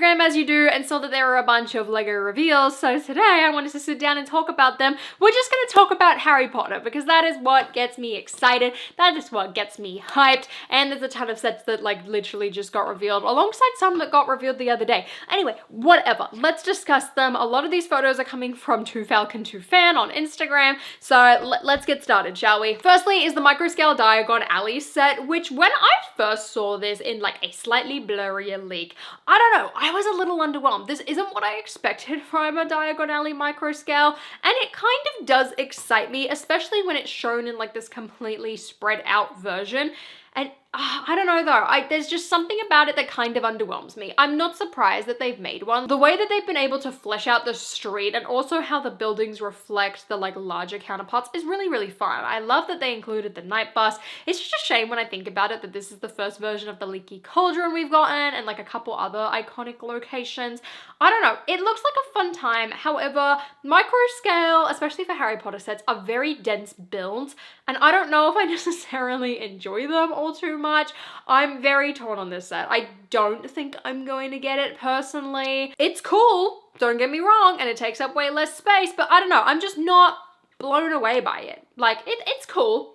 Instagram as you do and saw that there were a bunch of LEGO reveals, so today I wanted to sit down and talk about them. We're just going to talk about Harry Potter because that is what gets me excited, that is what gets me hyped, and there's a ton of sets that like literally just got revealed alongside some that got revealed the other day. Anyway, whatever, let's discuss them. A lot of these photos are coming from 2Falcon2Fan on Instagram, so let's get started, shall we? Firstly is the Microscale Diagon Alley set, which when I first saw this in like a slightly blurrier leak, I don't know, I was a little underwhelmed. This isn't what I expected from a Diagon Alley Microscale, and it kind of does excite me, especially when it's shown in like this completely spread out version. And I don't know though, there's just something about it that kind of underwhelms me. I'm not surprised that they've made one. The way that they've been able to flesh out the street and also how the buildings reflect the like larger counterparts is really, really fun. I love that they included the night bus. It's just a shame when I think about it that this is the first version of the Leaky Cauldron we've gotten and like a couple other iconic locations. I don't know, it looks like a fun time. However, Microscale, especially for Harry Potter sets, are very dense builds, and I don't know if I necessarily enjoy them all too much. I'm very torn on this set. I don't think I'm going to get it personally. It's cool, don't get me wrong, and it takes up way less space, but I don't know, I'm just not blown away by it. Like, it's cool.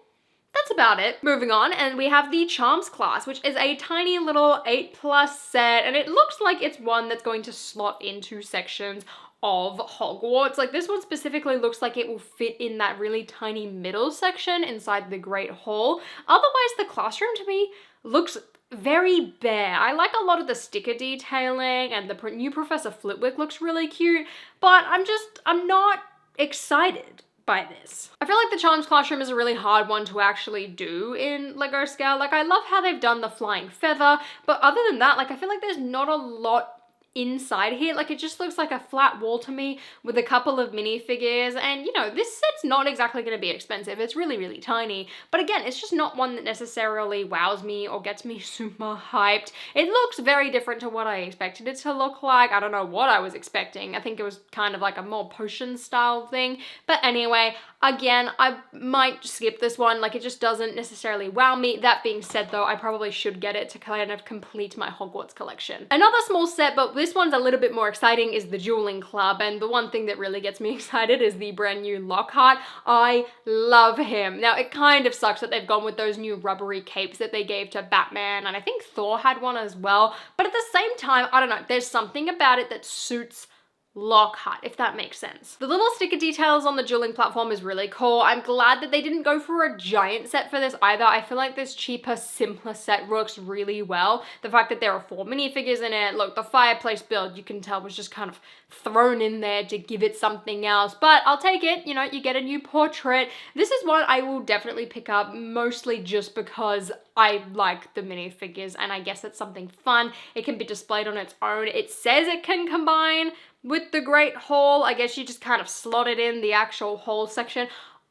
That's about it. Moving on, and we have the Charms class, which is a tiny little 8+ set, and it looks like it's one that's going to slot into sections of Hogwarts. Like, this one specifically looks like it will fit in that really tiny middle section inside the Great Hall. Otherwise, the classroom to me looks very bare. I like a lot of the sticker detailing, and the new Professor Flitwick looks really cute, but I'm not excited by this. I feel like the Charms classroom is a really hard one to actually do in LEGO scale. Like, I love how they've done the flying feather, but other than that, like, I feel like there's not a lot inside here. Like, it just looks like a flat wall to me with a couple of minifigures, and you know, this set's not exactly going to be expensive. It's really, really tiny, but again, it's just not one that necessarily wows me or gets me super hyped. It looks very different to what I expected it to look like. I don't know what I was expecting. I think it was kind of like a more potion style thing, but anyway, again, I might skip this one. Like, it just doesn't necessarily wow me. That being said though, I probably should get it to kind of complete my Hogwarts collection. Another small set, but this one's a little bit more exciting, is the Dueling Club, and the one thing that really gets me excited is the brand new Lockhart. I love him. Now, it kind of sucks that they've gone with those new rubbery capes that they gave to Batman, and I think Thor had one as well, but at the same time, I don't know, there's something about it that suits Lockhart, if that makes sense. The little sticker details on the dueling platform is really cool. I'm glad that they didn't go for a giant set for this either. I feel like this cheaper, simpler set works really well. The fact that there are 4 minifigures in it, look, the fireplace build, you can tell was just kind of thrown in there to give it something else, but I'll take it. You know, you get a new portrait. This is one I will definitely pick up, mostly just because I like the minifigures, and I guess it's something fun. It can be displayed on its own. It says it can combine with the Great Hall. I guess you just kind of slot it in the actual hall section.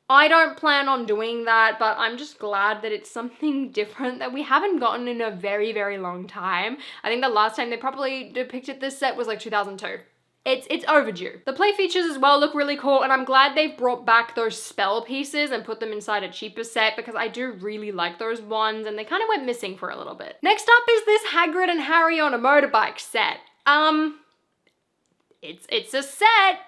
I don't plan on doing that, but I'm just glad that it's something different that we haven't gotten in a very, very long time. I think the last time they probably depicted this set was like 2002. It's overdue. The play features as well look really cool, and I'm glad they've brought back those spell pieces and put them inside a cheaper set because I do really like those ones, and they kind of went missing for a little bit. Next up is this Hagrid and Harry on a motorbike set. It's a set.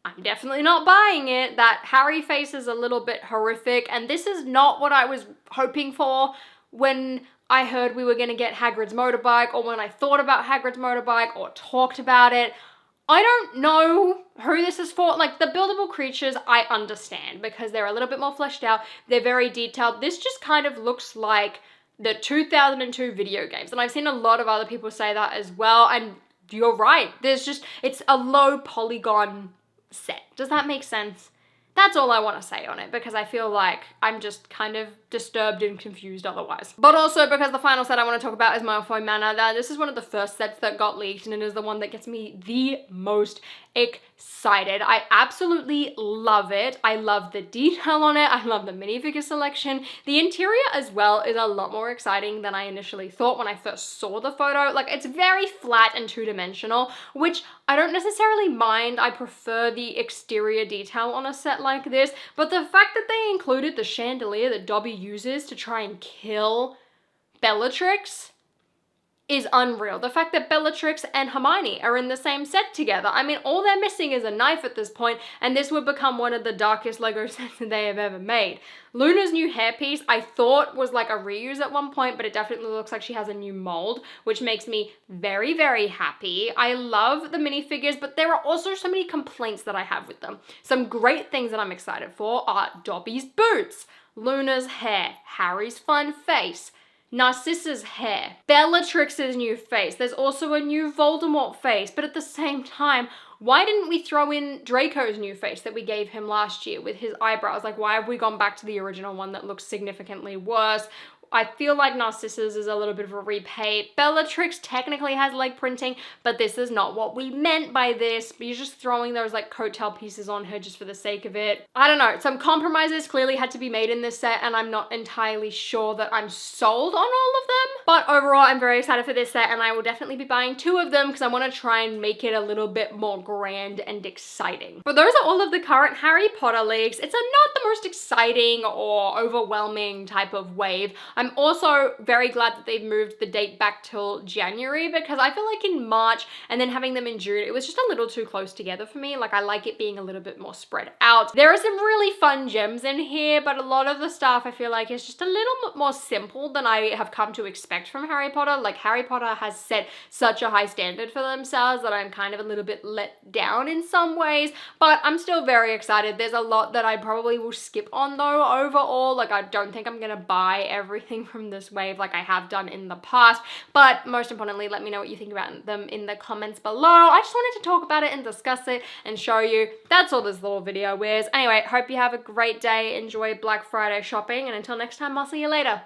I'm definitely not buying it. That Harry face is a little bit horrific, and this is not what I was hoping for when I heard we were gonna get Hagrid's motorbike, or when I thought about Hagrid's motorbike or talked about it. I don't know who this is for. Like, the buildable creatures, I understand because they're a little bit more fleshed out. They're very detailed. This just kind of looks like the 2002 video games, and I've seen a lot of other people say that as well, and you're right. It's a low polygon set. Does that make sense? That's all I want to say on it because I feel like I'm just kind of disturbed and confused otherwise. But also because the final set I want to talk about is Malfoy Manor. This is one of the first sets that got leaked, and it is the one that gets me the most excited. I absolutely love it. I love the detail on it. I love the minifigure selection. The interior as well is a lot more exciting than I initially thought when I first saw the photo. Like, it's very flat and two-dimensional, which I don't necessarily mind. I prefer the exterior detail on a set like this, but the fact that they included the chandelier that Dobby uses to try and kill Bellatrix, is unreal. The fact that Bellatrix and Hermione are in the same set together. I mean, all they're missing is a knife at this point, and this would become one of the darkest Lego sets that they have ever made. Luna's new hairpiece I thought was like a reuse at one point, but it definitely looks like she has a new mold, which makes me very, very happy. I love the minifigures, but there are also so many complaints that I have with them. Some great things that I'm excited for are Dobby's boots, Luna's hair, Harry's fun face, Narcissa's hair, Bellatrix's new face. There's also a new Voldemort face, but at the same time, why didn't we throw in Draco's new face that we gave him last year with his eyebrows? Like, why have we gone back to the original one that looks significantly worse? I feel like Narcissa's is a little bit of a repaint. Bellatrix technically has leg printing, but this is not what we meant by this. You're just throwing those like coattail pieces on her just for the sake of it. I don't know. Some compromises clearly had to be made in this set, and I'm not entirely sure that I'm sold on all of them. But overall, I'm very excited for this set, and I will definitely be buying 2 of them because I want to try and make it a little bit more grand and exciting. But those are all of the current Harry Potter leaks. It's not the most exciting or overwhelming type of wave. I'm also very glad that they've moved the date back till January, because I feel like in March and then having them in June, it was just a little too close together for me. Like, I like it being a little bit more spread out. There are some really fun gems in here, but a lot of the stuff I feel like is just a little bit more simple than I have come to expect from Harry Potter. Like, Harry Potter has set such a high standard for themselves that I'm kind of a little bit let down in some ways, but I'm still very excited. There's a lot that I probably will skip on though overall. Like, I don't think I'm gonna buy everything from this wave like I have done in the past, but most importantly, let me know what you think about them in the comments below. I just wanted to talk about it and discuss it and show you. That's all this little video is. Anyway, hope you have a great day. Enjoy Black Friday shopping, and until next time, I'll see you later.